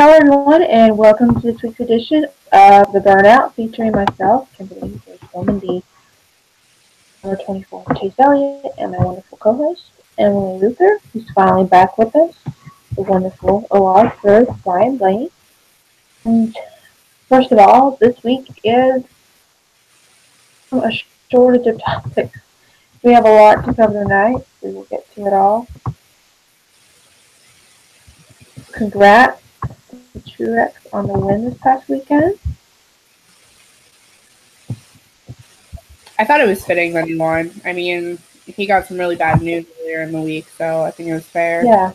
Hello, everyone, and welcome to this week's edition of the Burnout, featuring myself, Kimberly, Woman D, number 24, Chase Elliott, and my wonderful co-host, Emily Luther, who's finally back with us, the wonderful OR for Brian Blaine. And first of all, this week is a shortage of topics. We have a lot to cover tonight. We will get to it all. Congrats to Truex on the win this past weekend. I thought it was fitting that he won. I mean, he got some really bad news earlier in the week, so I think it was fair. Yeah,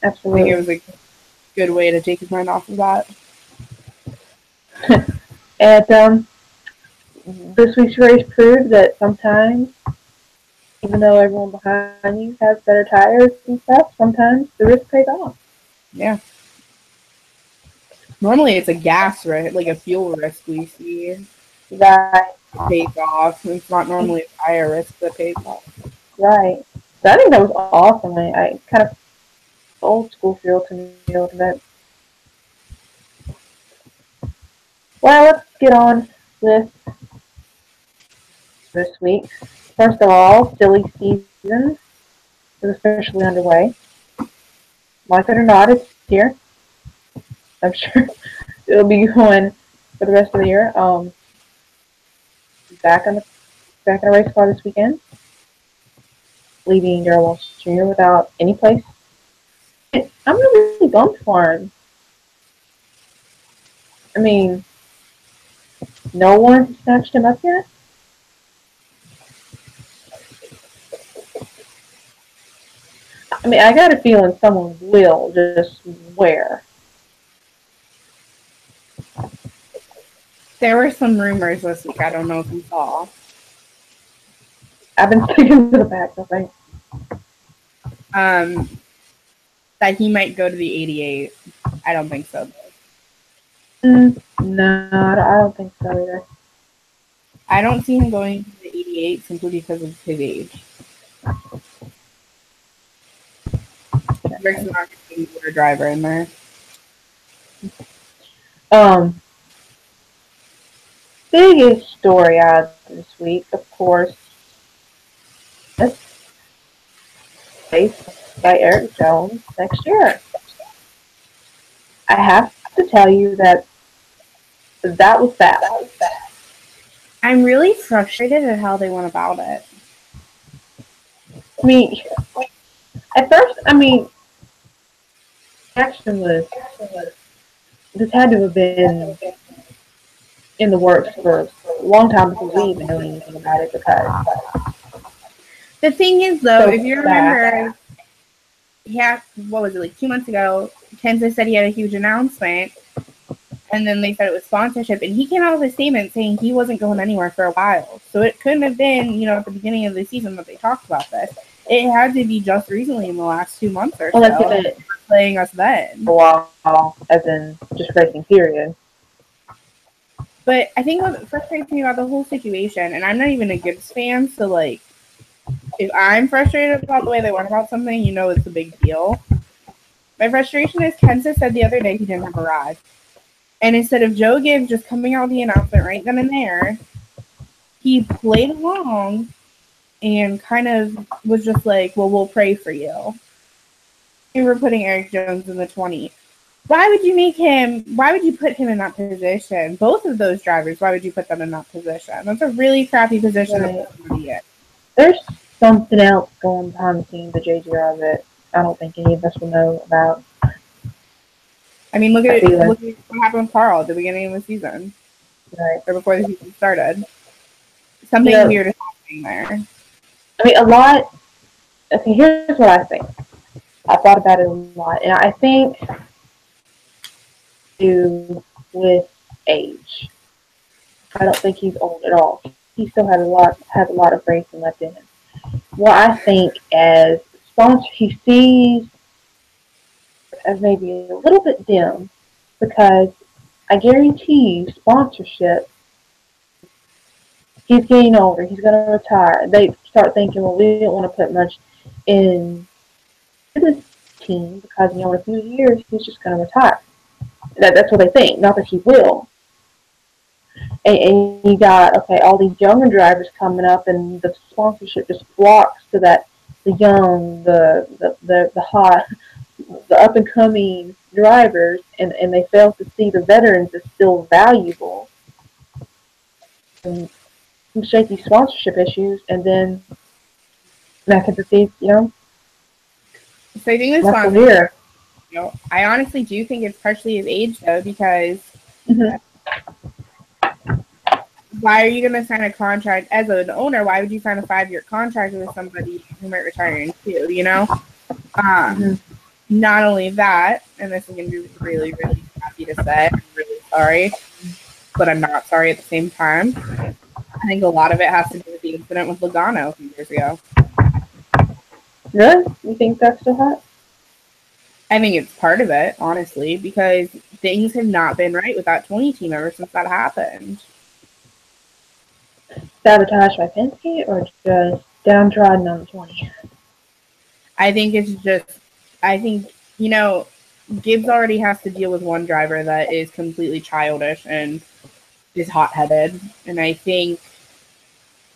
absolutely. I think it was a good way to take his mind off of that. And this week's race proved that sometimes, even though everyone behind you has better tires and stuff, sometimes the risk pays off. Yeah. Normally it's a gas risk, like a fuel risk we see. That pays off. It's not normally a tire risk that pays off. Right. So I think that was awesome. I kind of old school feel to me a little bit. Well, let's get on with this week. First of all, silly season is officially underway. Like it or not, it's here. I'm sure it'll be going for the rest of the year. Back in a race car this weekend, leaving Darrell Walsh Jr. without any place. I'm really bummed for him. I mean, no one snatched him up yet. I mean, I got a feeling someone will just wear. There were some rumors this week. I don't know if you saw. I've been sticking to the facts, I think. That he might go to the 88. I don't think so. No, I don't think so either. I don't see him going to the 88 simply because of his age. Rick's not going to be a driver in there. Biggest story out of this week, of course, faced by Eric Jones next year. I have to tell you that was bad. I'm really frustrated at how they went about it. I mean, at first, action was, this had to have been in the works for a long time before we even knew anything about it, because the thing is, though, if you remember, what was it, like 2 months ago, Kansas said he had a huge announcement, and then they said it was sponsorship, and he came out with a statement saying he wasn't going anywhere for a while. So it couldn't have been, at the beginning of the season that they talked about this. It had to be just recently in the last 2 months or so. That's playing us then. A while, as in just racing period. But I think what frustrates me about the whole situation, and I'm not even a Gibbs fan, so like, if I'm frustrated about the way they went about something, it's a big deal. My frustration is Kansas said the other day he didn't have a ride. And instead of Joe Gibbs just coming out with the announcement right then and there, he played along and kind of was just like, well, we'll pray for you. We were putting Eric Jones in the 20. Why would you put him in that position? Both of those drivers, why would you put them in that position? That's a really crappy position to put somebody in. There's something else going behind the scenes at JGR that I don't think any of us will know about. I mean, look at what happened with Carl at the beginning of the season. Right. Or before the season started. Something weird is happening there. I mean, a lot. Okay, here's what I think. I thought about it a lot, and I think with age. I don't think he's old at all. He still has a lot of racing left in him. What I think as sponsor, he sees as maybe a little bit dim, because I guarantee you sponsorship, he's getting older, he's going to retire. They start thinking, well, we don't want to put much in this team because, in a few years, he's just going to retire. That's what they think. Not that he will. And you got, okay, all these younger drivers coming up, and the sponsorship just flocks to that, the young, the hot, the up and coming drivers, and they fail to see the veterans as still valuable. And shake these sponsorship issues, and then that can perceive, So I think this less one, severe. I honestly do think it's partially his age, though, because why are you going to sign a contract as an owner? Why would you sign a 5-year contract with somebody who might retire in 2, Not only that, and this is going to be really, really happy to say, I'm really sorry, but I'm not sorry at the same time. I think a lot of it has to do with the incident with Logano a few years ago. Really? You think that's still hot? I think it's part of it, honestly, because things have not been right with that 20 team ever since that happened. Sabotage by Penske, or just downtrodden on the 20? I think it's just, Gibbs already has to deal with one driver that is completely childish and is hot-headed, and I think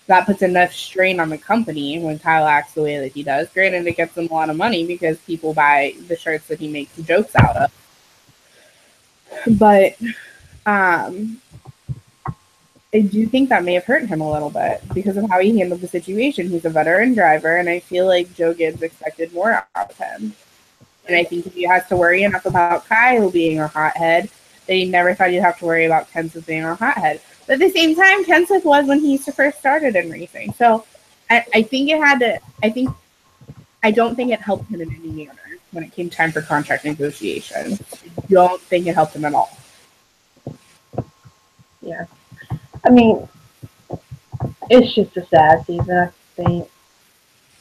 that puts enough strain on the company when Kyle acts the way that he does. Granted, it gets him a lot of money because people buy the shirts that he makes jokes out of. But I do think that may have hurt him a little bit because of how he handled the situation. He's a veteran driver, and I feel like Joe Gibbs expected more out of him. And I think if he has to worry enough about Kyle being a hothead, that he never thought he'd have to worry about Kenseth being a hothead. But at the same time, Kenseth was when he first started in racing. So I think it had to, I don't think it helped him in any manner when it came time for contract negotiations. I don't think it helped him at all. Yeah. I mean, it's just a sad season, I think.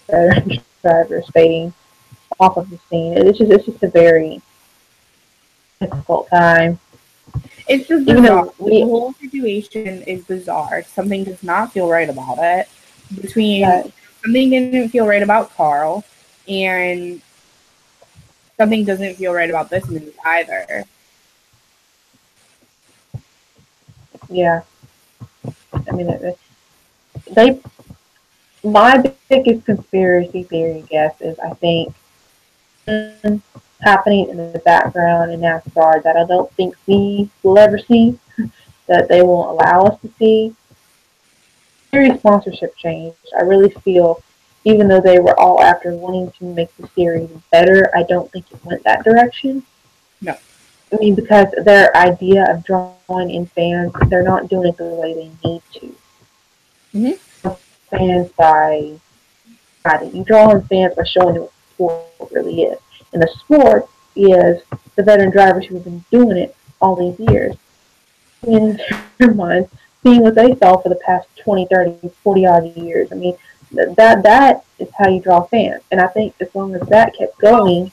Veteran drivers fading off of the scene. It's just a very difficult time. It's just bizarre. The whole situation is bizarre. Something does not feel right about it. Something didn't feel right about Carl, and something doesn't feel right about this news either. Yeah. I mean, my biggest conspiracy theory guess is, I think, happening in the background in NASCAR that I don't think we will ever see, that they won't allow us to see. Series sponsorship change. I really feel, even though they were all after wanting to make the series better, I don't think it went that direction. No. I mean, because their idea of drawing in fans, they're not doing it the way they need to. Mm-hmm. Fans by you draw in fans by showing them what the sport really is. And the sport is the veteran drivers who have been doing it all these years. In their minds, seeing what they saw for the past 20, 30, 40 odd years. I mean, that is how you draw fans. And I think as long as that kept going,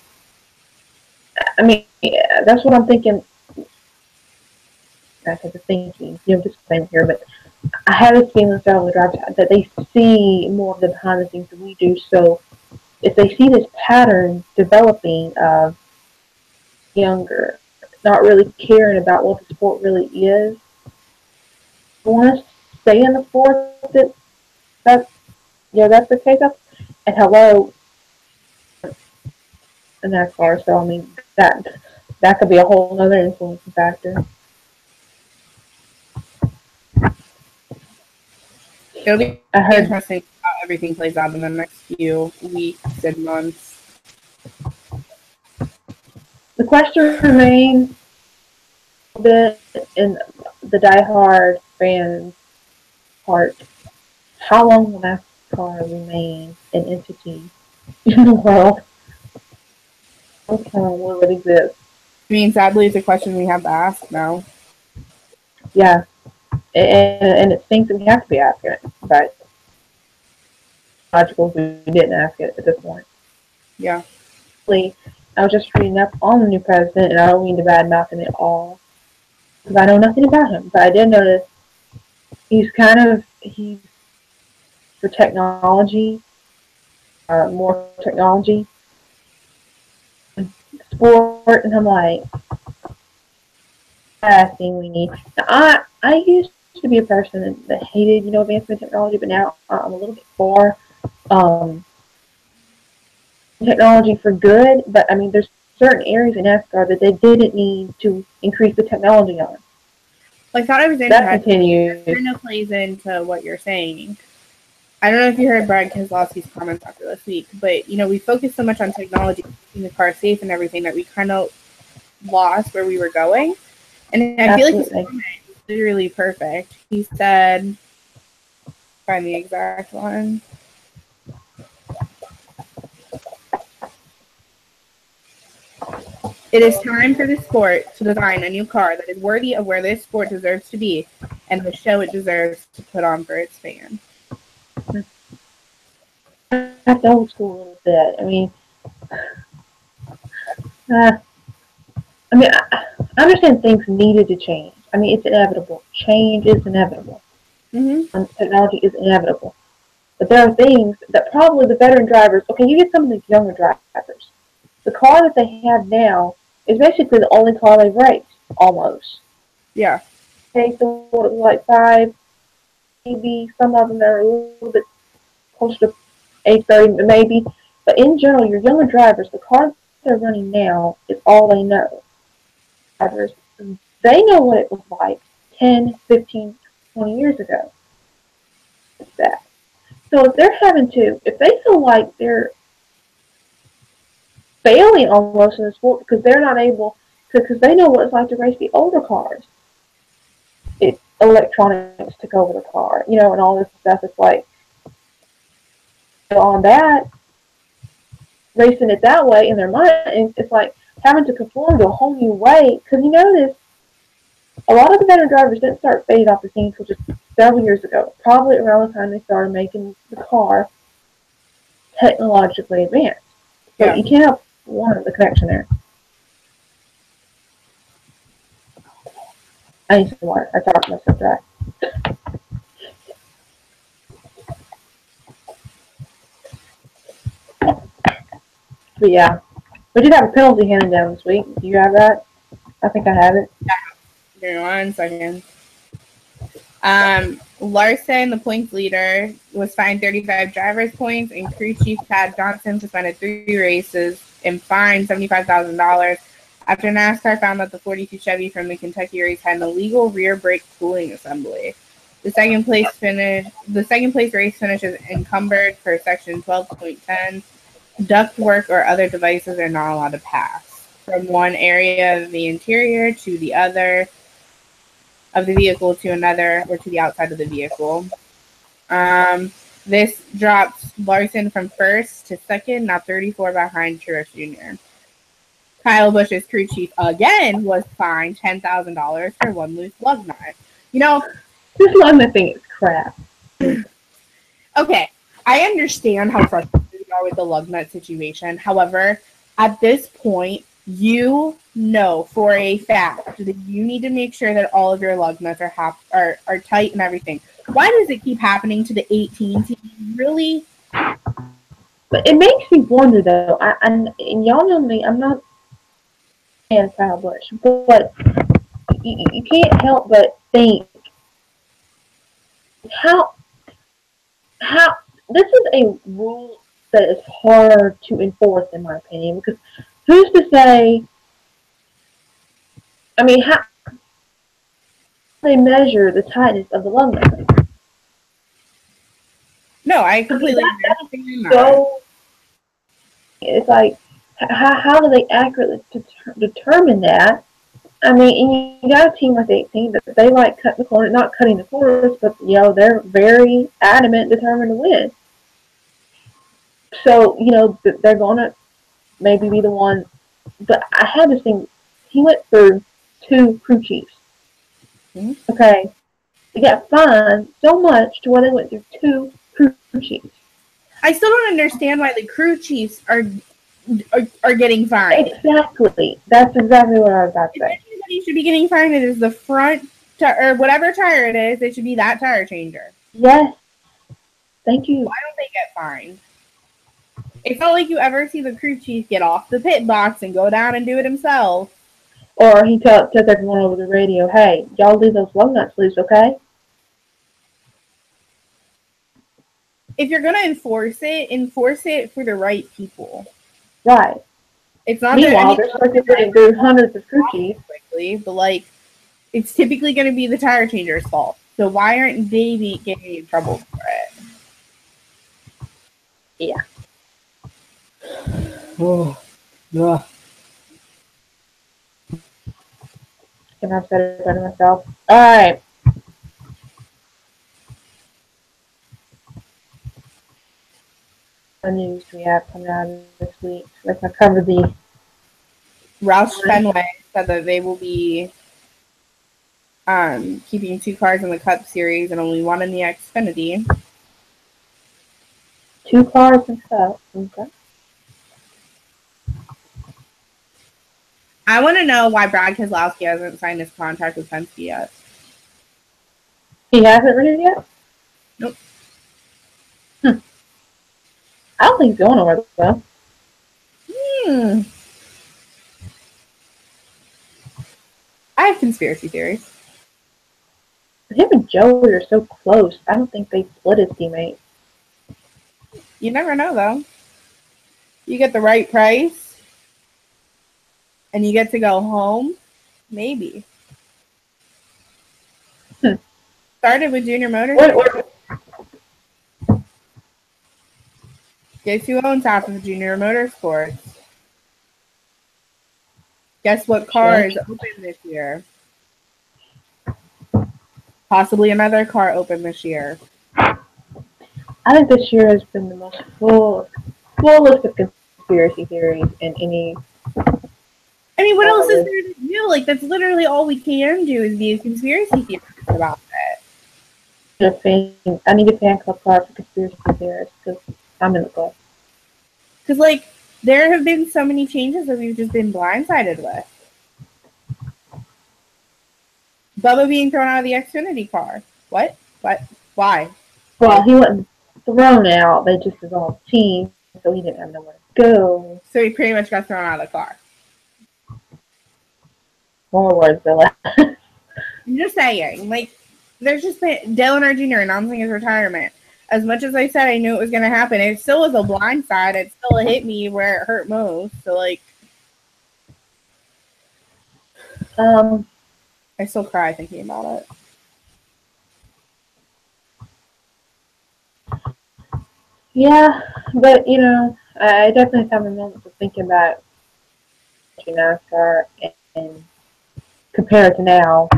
I mean, that's what I'm thinking. I said the thinking, disclaimer here, but I have this feeling that they see more of the behind the scenes than we do. So if they see this pattern developing of younger, not really caring about what the sport really is, want to stay in the sport that's the case. And hello, in that car. So I mean that could be a whole other influencing factor. It'll be interesting how everything plays out in the next few weeks and months. The question remains a bit in the diehard fans' heart: how long will NASCAR remain an entity in the world? How long will it exist? I mean, sadly, it's a question we have to ask now. Yeah, and it stinks that we have to be asking it, but logical if we didn't ask it at this point. Yeah. I was just reading up on the new president, and I don't mean to badmouth him at all, because I know nothing about him. But I did notice he's for technology, more technology, sport, and I'm like, last thing we need. Now, I used to be a person that hated, advancement technology, but now I'm a little bit for um, technology for good. But I mean, there's certain areas in NASCAR that they didn't need to increase the technology on. I thought it was That interesting. continues. It kind of plays into what you're saying. I don't know if you heard Brian Kozlowski's comments after this week, but we focused so much on technology, keeping the car safe and everything, that we kind of lost where we were going. And I feel like his comment is literally perfect. He said, find the exact one. It is time for the sport to design a new car that is worthy of where this sport deserves to be and the show it deserves to put on for its fans. That's old school a little bit. I understand things needed to change. I mean, it's inevitable. Change is inevitable. Mm-hmm. Technology is inevitable. But there are things that probably the veteran drivers, okay, you get some of these younger drivers. The car that they have now is basically the only car they race, almost. Yeah. Okay, so what it was like 5, maybe some of them are a little bit close to 830, maybe. But in general, your younger drivers, the car they're running now is all they know. Drivers, they know what it was like 10, 15, 20 years ago. It's that. So if they're if they feel like they're failing almost in the sport because they're not able to, because they know what it's like to race the older cars. Electronics took over the car, and all this stuff. It's like, on that, racing it that way in their mind, it's like having to conform to a whole new way. Because you notice, a lot of the veteran drivers didn't start fading off the scene until just several years ago, probably around the time they started making the car technologically advanced. So Yeah. you can't have one of the connection there. I need some water. I talked myself dry. But yeah, we did have a penalty handed down this week. Do you have that? I think I have it. Give me 1 second. Larson, the points leader, was fined 35 driver's points, and crew chief Tad Johnson suspended 3 races and fined $75,000 after NASCAR found that the 42 Chevy from the Kentucky race had an illegal rear brake cooling assembly. The second place race finishes encumbered per section 12.10. Ductwork or other devices are not allowed to pass from one area of the interior to the other of the vehicle to another, or to the outside of the vehicle. This drops Larson from first to second, now 34 behind Truex Jr. Kyle Busch's crew chief again was fined $10,000 for one loose lug nut. This lug nut thing is crap. Okay, I understand how frustrated you are with the lug nut situation. However, at this point, you know for a fact that you need to make sure that all of your lug nuts are tight and everything. Why does it keep happening to the 18 team? Really? But it makes me wonder, though. And y'all know me, I'm not a fan of Kyle Busch, but you can't help but think how this is a rule that is hard to enforce, in my opinion, because who's to say? I mean, how do they measure the tightness of the lug nut? No, I completely understand that. So it's like, how do they accurately determine that? I mean, and you got a team like 18 that they like cutting the corner, not cutting the corners, but they're very adamant, determined to win. So they're gonna maybe be the one. But I had this thing. He went through 2 crew chiefs. Mm-hmm. Okay, they got fined so much to where they went through 2 crew chiefs. I still don't understand why the crew chiefs are getting fined. Exactly. That's exactly what I was about to say. If anybody should be getting fined, it is the front or whatever tire it is. It should be that tire changer. Yes. Thank you. Why don't they get fined? It's not like you ever see the crew chief get off the pit box and go down and do it himself. Or he tells everyone over the radio, hey, y'all leave those lug nuts loose, okay? If you're going to enforce it for the right people. Right. It's not Meanwhile, they're circulating through hundreds of cookies. Quickly, but, like, it's typically going to be the tire changer's fault. So why aren't they getting in trouble for it? Yeah. Oh, yeah. And I've said it better myself. Alright. What news do we have coming out this week? Let's not cover the... Roush Fenway said that they will be keeping 2 cars in the Cup Series and only 1 in the Xfinity. 2 cars in Cup. Okay. I want to know why Brad Keselowski hasn't signed his contract with Penske yet. He hasn't renewed yet? Nope. I don't think he's going nowhere, though. I have conspiracy theories. Him and Joey are so close. I don't think they split his teammate. You never know, though. You get the right price, and you get to go home, maybe. Started with Junior Motorsports. Guess who owns half of Junior Motorsports? Guess what car is open this year? Possibly another car open this year. I think this year has been the most fullest of conspiracy theories in any... I mean, what else is there to do? Like, that's literally all we can do is be a conspiracy theorist about it. I need a fan club card for conspiracy theorists because I'm in the club. Because, like, there have been so many changes that we've just been blindsided with. Bubba being thrown out of the Xfinity car. What? Why? Well, he wasn't thrown out. They just dissolved the team, so he didn't have nowhere to go. So he pretty much got thrown out of the car. More words than less. I'm just saying, like, there's just been Dale Earnhardt Jr. announcing his retirement. As much as I said I knew it was going to happen, it still was a blindside. It still hit me where it hurt most. So, like, I still cry thinking about it. Yeah, but, you know, I definitely have a moment of thinking about NASCAR and compare it to now.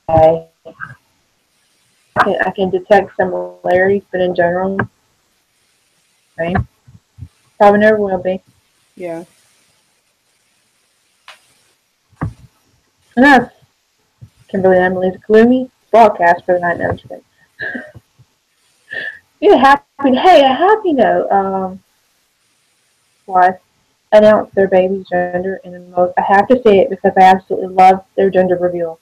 I can detect similarities, but in general, right? Probably never will be. Yeah. And that's Kimberly Emily's gloomy broadcast for the night. No, just a happy note. Wife announced their baby's gender in the most. I have to say it because I absolutely love their gender reveal.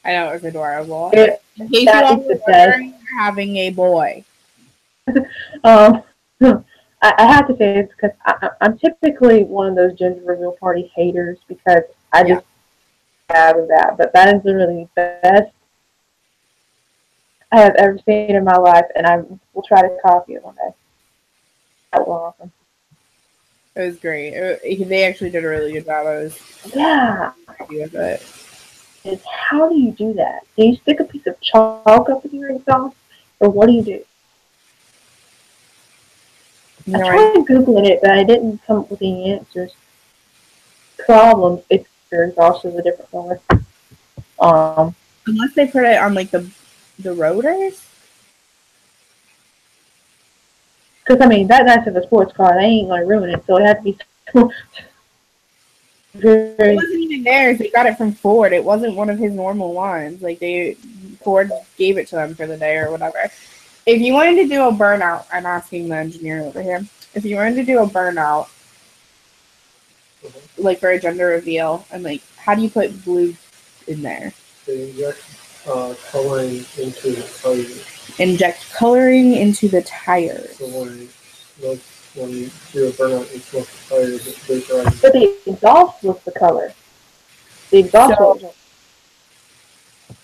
I know, it was adorable. In case you all were wondering, you're having a boy. I have to say it because I'm typically one of those gender reveal party haters because I just have that. But that is literally the best I have ever seen in my life, and I will try to copy it one day. That was awesome. It was great. They actually did a really good job. I was happy with it. Is how do you do that? Do you stick a piece of chalk up in your exhaust, or what do you do? I tried Googling it, but I didn't come up with any answers. Problems if your exhaust is a different color. Unless they put it on like the rotors. Because I mean that's nice of a sports car. They ain't gonna ruin it, so it had to be. It wasn't even theirs. They got it from Ford. It wasn't one of his normal ones. Like Ford gave it to them for the day or whatever. If you wanted to do a burnout, I'm asking the engineer over here. If you wanted to do a burnout, like for a gender reveal, and like, how do you put blue in there? They inject coloring into the tires. Inject coloring into the tires. So when you do a burnout, you smoke the tires. But the exhaust was the color. The exhaust So- wasn't.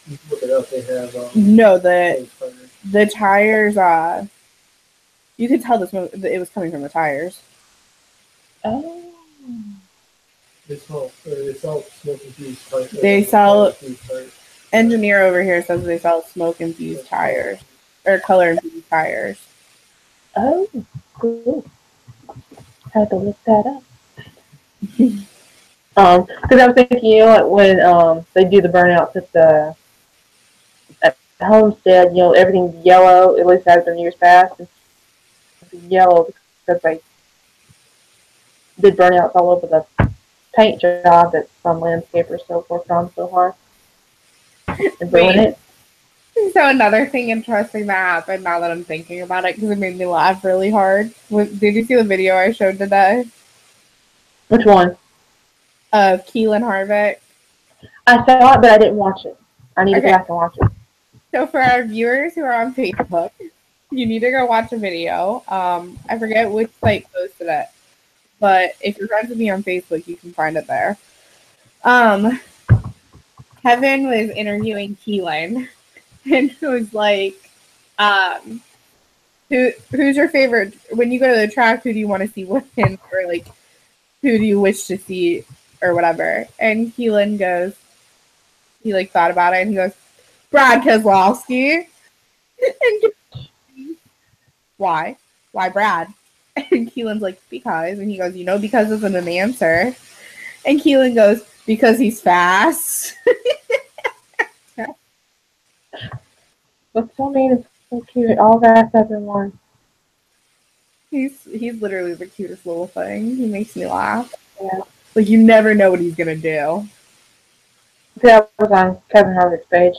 You can look it up. They have No, those tires. the tires. You could tell the smoke. It was coming from the tires. Oh. They sell smoke infused tires. They sell- infused tires. Engineer over here says they sell smoke infused tires or color infused tires. Oh, cool. Had to look that up. Because I was thinking, you know what, when they do the burnouts at the homestead, you know, everything's yellow. At least has been years past. It's yellow because they did burnouts all over the paint job that some landscapers so worked on so hard and ruin it. So another thing interesting that happened now that I'm thinking about it because it made me laugh really hard. Did you see the video I showed today Which one? of Keelan Harvick? I saw it, but I didn't watch it. I need to go Okay. back and watch it. So for our viewers who are on Facebook, you need to go watch a video. I forget which site posted it, but if you're friends with me on Facebook, you can find it there. Kevin was interviewing Keelan, and it was like, who's your favorite when you go to the track? Who do you want to see win, or like, who do you wish to see, or whatever? And Keelan goes, he like thought about it, and he goes, Brad Keselowski. And why Brad? And Keelan's like, because. And he goes, because isn't an answer. And Keelan goes, because he's fast. What's so mean? It's so cute. All wrapped up in one. He's literally the cutest little thing. He makes me laugh. Yeah. Like, you never know what he's gonna do. See, I was on Kevin Harvick's page.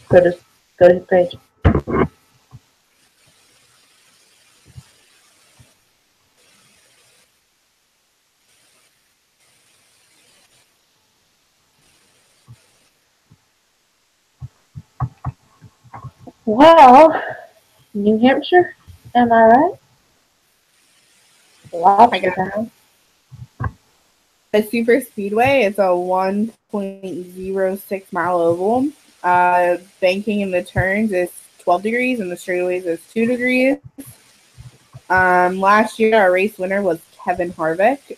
Go to his page. Well, New Hampshire, am I right? Lobster Town. A super speedway, it's a 1.06 mile oval. Banking in the turns is 12 degrees and the straightaways is 2 degrees. Last year, our race winner was Kevin Harvick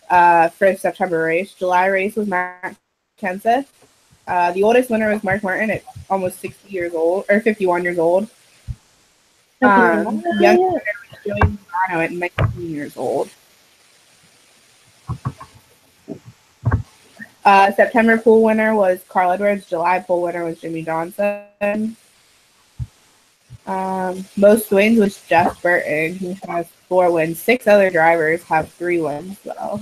for the September race. July race was Matt Kenseth. The oldest winner was Mark Martin at almost 60 years old, or 51 years old. Young winner was Joey Logano at 19 years old. September pool winner was Carl Edwards. July pool winner was Jimmy Johnson. Most wins was Jeff Burton. He has 4 wins. 6 other drivers have 3 wins, though.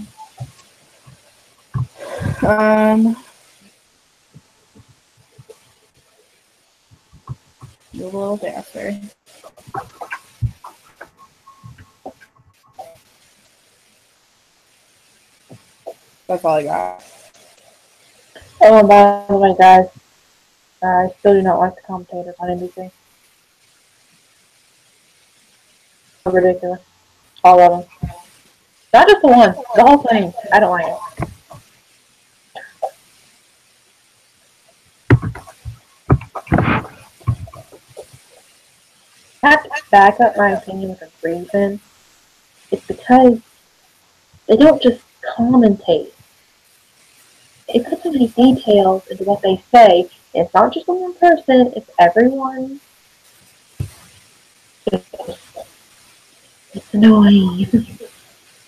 Move a little faster. That's all I got. Oh, and by the way, guys, I still do not like the commentators on NBC. Ridiculous. All of them. Not just the one. The whole thing. I don't like it. I have to back up my opinion with a reason. It's because they don't just commentate. They put so many details into what they say. It's not just one person, it's everyone. It's annoying.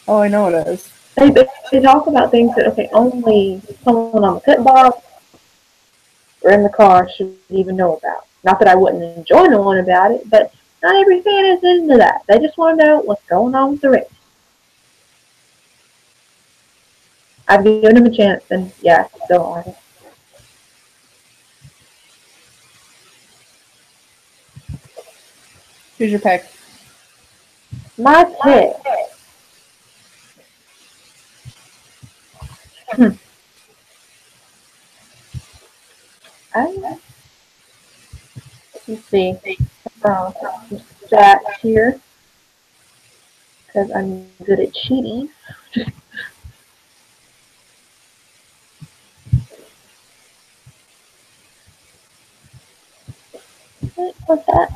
Oh, I know it is. They talk about things that, okay, only someone on the pit box or in the car should even know about. Not that I wouldn't enjoy knowing about it, but not every fan is into that. They just want to know what's going on with the race. I've given him a chance, and yeah, I still don't like it. Who's your pick? My pick. Let's see. Some stats here. because I'm good at cheating. What's that?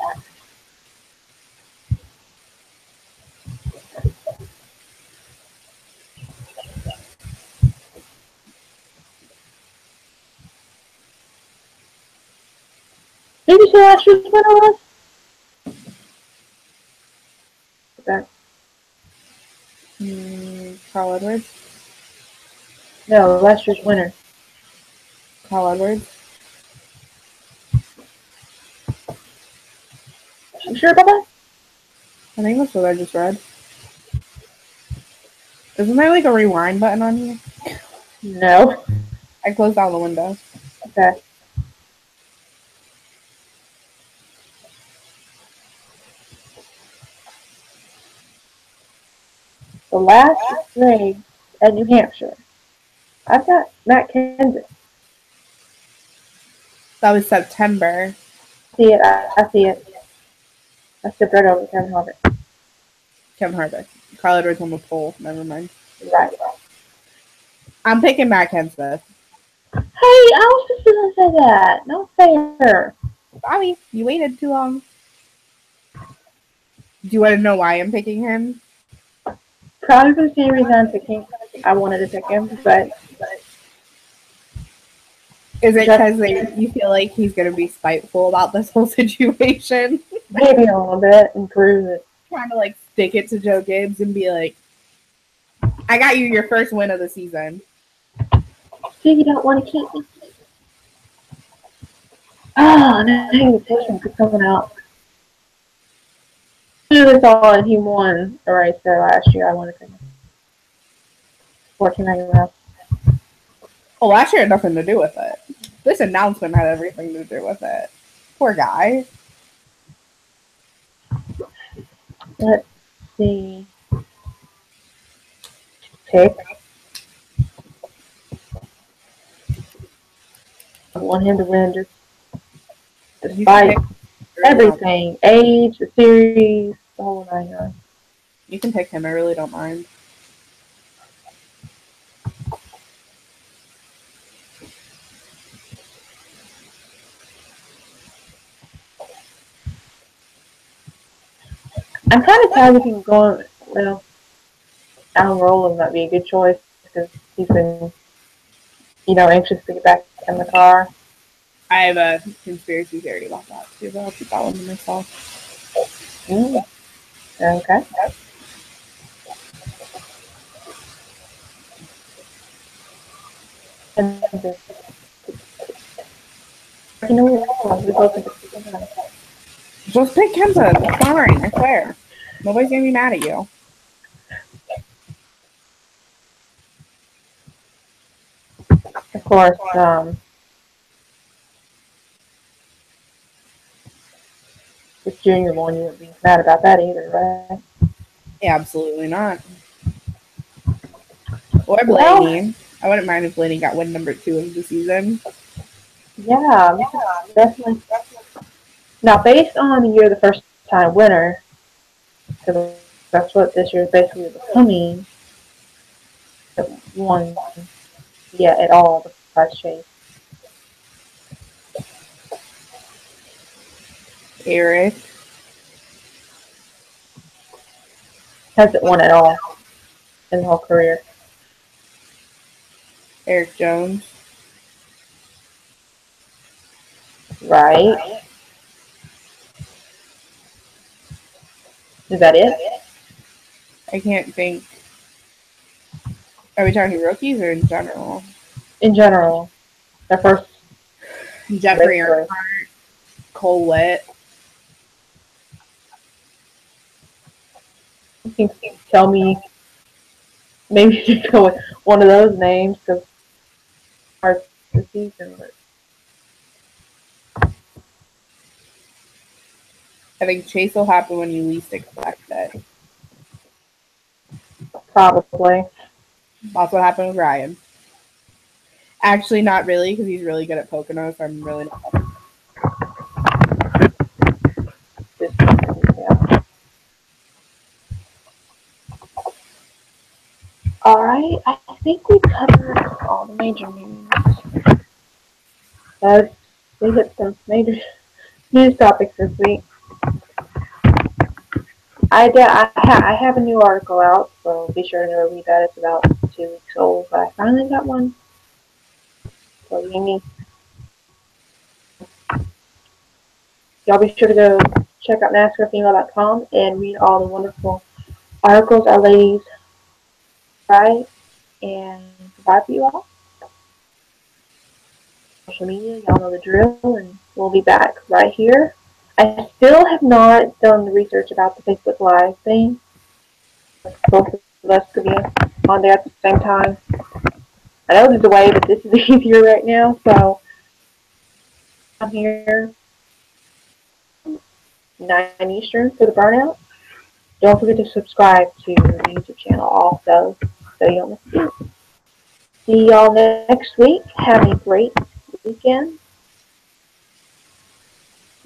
Did you say last year's winner was? That. Carl Edwards. No, last year's winner. Carl Edwards. You sure about that? I think that's what I just read. Isn't there like a rewind button on here? No. I closed down the window. Okay. The last race at New Hampshire. I've got Matt Kenseth. That was September. See it. I see it. I skipped right over Kevin Harvick. Kevin Harvick. Carl Edwards on the pole. Never mind. Right. I'm picking Matt Kenseth. Hey, I was just gonna say that. Not fair. Bobby, you waited too long. Do you want to know why I'm picking him? Probably for the same reason I'm picking. I wanted to pick him, but is it because you feel like he's going to be spiteful about this whole situation? Maybe a little bit and prove it. Trying to like stick it to Joe Gibbs and be like, I got you your first win of the season. See, you don't want to keep me. Oh, no, the patient for coming out. As soon as I saw it, he won a race there last year. I wanted to. 14 rounds. Well, last year had nothing to do with it. This announcement had everything to do with it. Poor guy. Let's see. Pick. I want him to win just despite everything. Age, the series, the whole 9 yards. You can pick him. I really don't mind. I'm kind of tired of him going, well, Alan Rowland might be a good choice because he's been, anxious to get back in the car. I have a conspiracy theory about that too, but I'll keep that one to myself. Okay. Just pick Kenseth. It's fine. I swear. Nobody's gonna be mad at you. Of course, this junior one, you wouldn't be mad about that either, right? Yeah, absolutely not. Or Blaney. I wouldn't mind if Blaney got win number 2 of the season. Yeah, definitely. Now, based on the year the first time winner, because that's what this year is basically becoming, won yet at all the prize chase. Eric Hasn't won at all in the whole career. Eric Jones. Right. Is that it? I can't think. Are we talking rookies or in general? In general. The first. Jeffrey Earnhardt, Cole Witt. You can tell me, maybe you should go with one of those names because it's the season. But I think Chase will happen when you least expect it. probably. That's what happened with Ryan. Actually, not really, because he's really good at Pocono, so I'm really not. Yeah. Alright, I think we covered all the major news. We hit some major news topics this week. I have a new article out, so be sure to read that. It's about 2 weeks old, but I finally got one. So y'all be sure to go check out NASCARfemale.com and read all the wonderful articles our ladies write and provide for you all. Social media, y'all know the drill, and we'll be back right here. I still have not done the research about the Facebook Live thing. Both of us could be on there at the same time. I know there's a way, but this is easier right now, so I'm here 9 Eastern for the burnout. Don't forget to subscribe to the YouTube channel also, so you don't miss a beat. See y'all next week. Have a great weekend.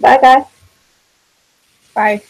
Bye, guys. Bye.